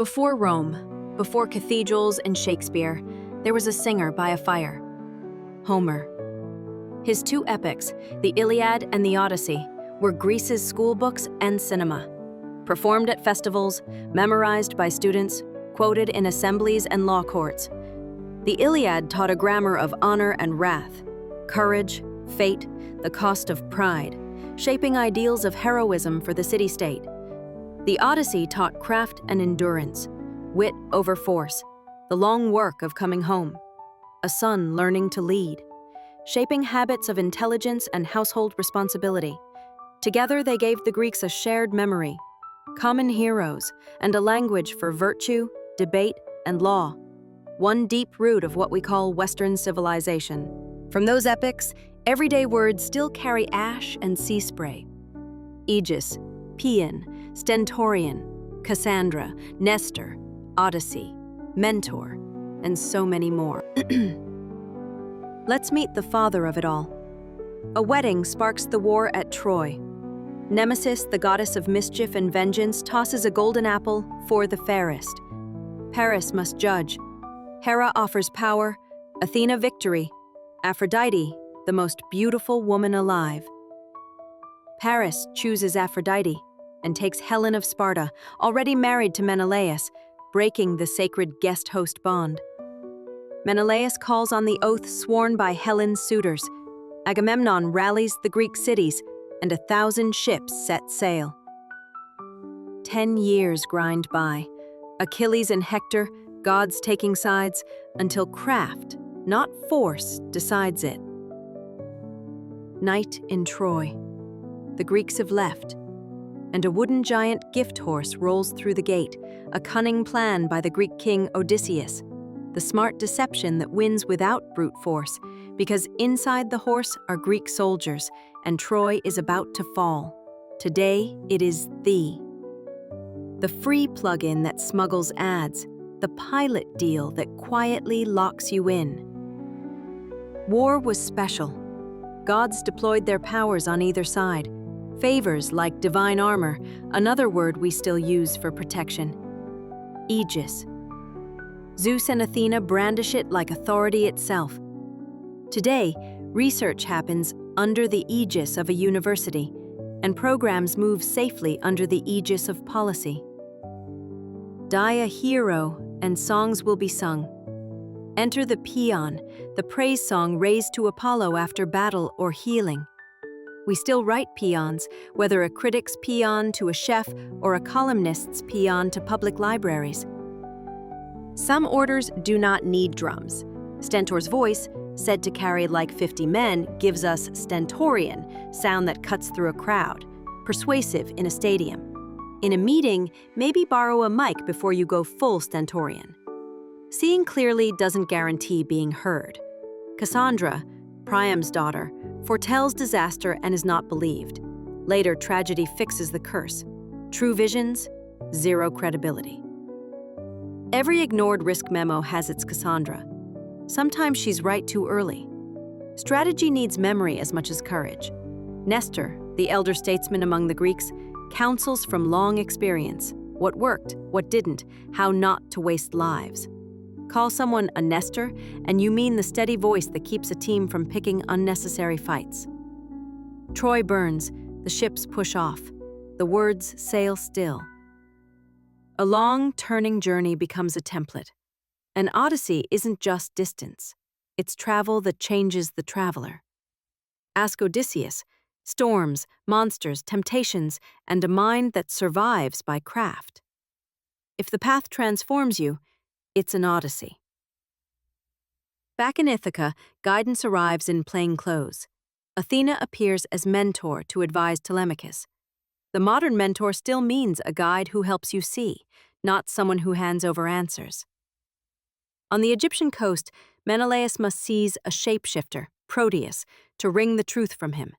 Before Rome, before cathedrals and Shakespeare, there was a singer by a fire, Homer. His two epics, the Iliad and the Odyssey, were Greece's school books and cinema. Performed at festivals, memorized by students, quoted in assemblies and law courts. The Iliad taught a grammar of honor and wrath, courage, fate, the cost of pride, shaping ideals of heroism for the city-state. The Odyssey taught craft and endurance, wit over force, the long work of coming home, a son learning to lead, shaping habits of intelligence and household responsibility. Together they gave the Greeks a shared memory, common heroes, and a language for virtue, debate, and law, one deep root of what we call Western civilization. From those epics, everyday words still carry ash and sea spray. Aegis, paean, stentorian, Cassandra, Nestor, Odyssey, mentor, and so many more. Let's meet the father of it all. A wedding sparks the war at Troy. Nemesis, the goddess of mischief and vengeance, tosses a golden apple for the fairest. Paris must judge. Hera offers power, Athena victory, Aphrodite, the most beautiful woman alive. Paris chooses Aphrodite and takes Helen of Sparta, already married to Menelaus, breaking the sacred guest-host bond. Menelaus calls on the oath sworn by Helen's suitors. Agamemnon rallies the Greek cities, and 1,000 ships set sail. 10 years grind by, Achilles and Hector, gods taking sides, until craft, not force, decides it. Night in Troy. The Greeks have left, and a wooden giant gift horse rolls through the gate, a cunning plan by the Greek king Odysseus, the smart deception that wins without brute force, because inside the horse are Greek soldiers, and Troy is about to fall. Today, it is the free plugin that smuggles ads, the pilot deal that quietly locks you in. War was special. Gods deployed their powers on either side. Favors like divine armor, another word we still use for protection. Aegis. Zeus and Athena brandish it like authority itself. Today, research happens under the aegis of a university, and programs move safely under the aegis of policy. Die a hero, and songs will be sung. Enter the paean, the praise song raised to Apollo after battle or healing. We still write paeans, whether a critic's paean to a chef or a columnist's paean to public libraries. Some orders do not need drums. Stentor's voice, said to carry like 50 men, gives us stentorian, sound that cuts through a crowd, persuasive in a stadium. In a meeting, maybe borrow a mic before you go full stentorian. Seeing clearly doesn't guarantee being heard. Cassandra, Priam's daughter, foretells disaster and is not believed. Later, tragedy fixes the curse. True visions, zero credibility. Every ignored risk memo has its Cassandra. Sometimes she's right too early. Strategy needs memory as much as courage. Nestor, the elder statesman among the Greeks, counsels from long experience, what worked, what didn't, how not to waste lives. Call someone a Nestor, and you mean the steady voice that keeps a team from picking unnecessary fights. Troy burns, the ships push off, the words sail still. A long, turning journey becomes a template. An odyssey isn't just distance, it's travel that changes the traveler. Ask Odysseus, storms, monsters, temptations, and a mind that survives by craft. If the path transforms you, it's an odyssey. Back in Ithaca, guidance arrives in plain clothes. Athena appears as mentor to advise Telemachus. The modern mentor still means a guide who helps you see, not someone who hands over answers. On the Egyptian coast, Menelaus must seize a shapeshifter, Proteus, to wring the truth from him.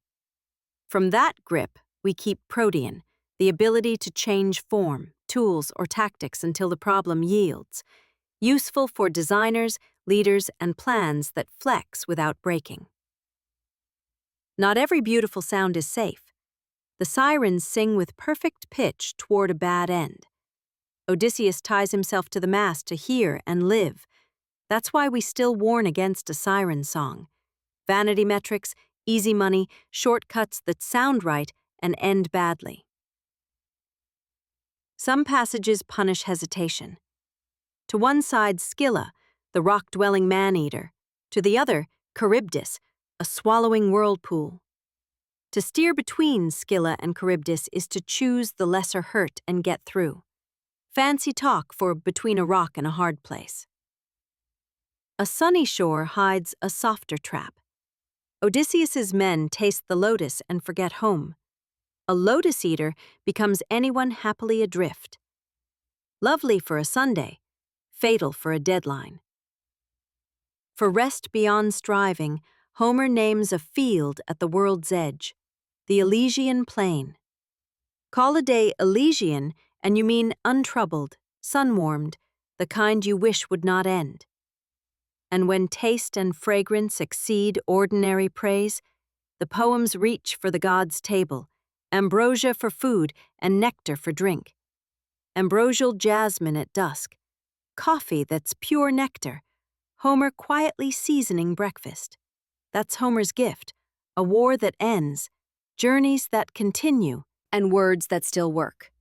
From that grip, we keep protean, the ability to change form, tools, or tactics until the problem yields, useful for designers, leaders, and plans that flex without breaking. Not every beautiful sound is safe. The sirens sing with perfect pitch toward a bad end. Odysseus ties himself to the mast to hear and live. That's why we still warn against a siren song. Vanity metrics, easy money, shortcuts that sound right and end badly. Some passages punish hesitation. To one side, Scylla, the rock-dwelling man-eater. To the other, Charybdis, a swallowing whirlpool. To steer between Scylla and Charybdis is to choose the lesser hurt and get through. Fancy talk for between a rock and a hard place. A sunny shore hides a softer trap. Odysseus's men taste the lotus and forget home. A lotus eater becomes anyone happily adrift. Lovely for a Sunday, fatal for a deadline. For rest beyond striving, Homer names a field at the world's edge, the Elysian plain. Call a day Elysian and you mean untroubled, sun-warmed, the kind you wish would not end. And when taste and fragrance exceed ordinary praise, the poems reach for the gods' table, ambrosia for food and nectar for drink. Ambrosial jasmine at dusk, coffee that's pure nectar, Homer quietly seasoning breakfast. That's Homer's gift, a war that ends, journeys that continue, and words that still work.